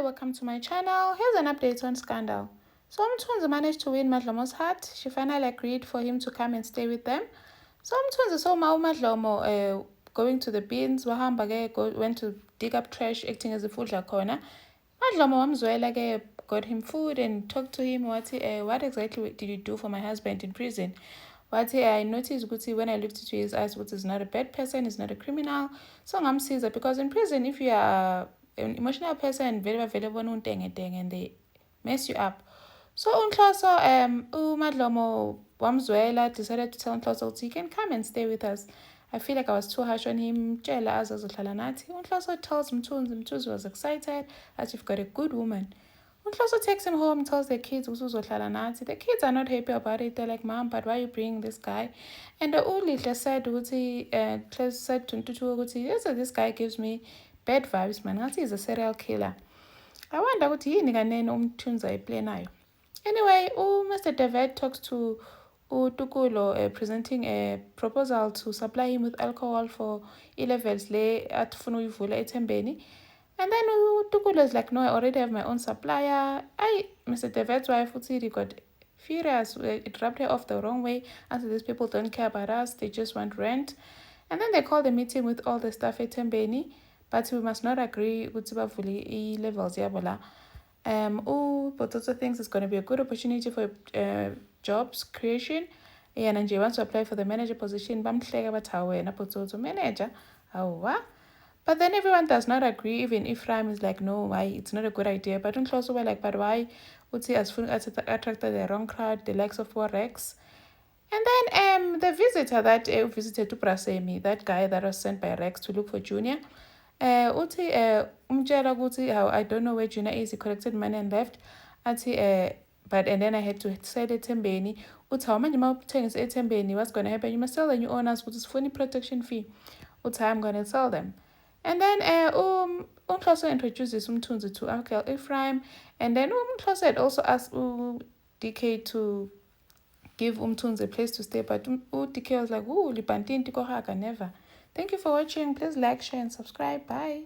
welcome to my channel. Here's an update on Scandal. So Umthunzi managed to win Madlomo's heart. She finally agreed for him to come and stay with them. So Umthunzi saw Madlomo going to the bins. Wahamba went to dig up trash, acting as a foodla corner. Madlomo wamzwela got him food and talked to him. What exactly did you do for my husband in prison? I noticed when I looked into his eyes, he's not a bad person, he's not a criminal. So ngamsiza because in prison, if you are an emotional person, very available and they mess you up. So uNhloso uMadlomo wamzwela decided to tell uNhloso he can come and stay with us. I feel like I was too harsh on him. uNhloso tells Mthunzi was excited that you've got a good woman. uNhloso takes him home, tells the kids the kids are not happy about it. They're like, Mom, but why are you bringing this guy? And Ulihle said said to Ntutu this guy gives me bad vibes, man. He's a serial killer. I wonder what he Umthunzi play nayo. Anyway, Mr. David talks to Tukulo presenting a proposal to supply him with alcohol for E-levels at funa uyivula eThembeni. And then Tukulo is like, no, I already have my own supplier. Mr. David's wife got furious. It rubbed her off the wrong way. And so these people don't care about us. They just want rent. And then they called the meeting with all the staff at EThembeni. But we must not agree with E-levels. Botsotso thinks it's going to be a good opportunity for jobs creation. And he wants to apply for the manager position. Manager. But then everyone does not agree. Even Ephraim is like, no, why? It's not a good idea. But uNhloso were like, but why? Would he attracted the wrong crowd, the likes of Rex? And then the visitor that visited to Prasemi, that guy that was sent by Rex to look for Junior, I don't know where Junior is. He collected money and left. And then I had to sell eThembeni. How many more things eThembeni? What's going to happen? You must tell the new owners what is funny protection fee. I'm going to sell them. And then uNhloso introduces Umthunzi to Uncle Ephraim. And then uNhloso had also asked DK to give Umthunzi a place to stay. But DK was like, Lipantin, never. Thank you for watching. Please like, share, and subscribe. Bye.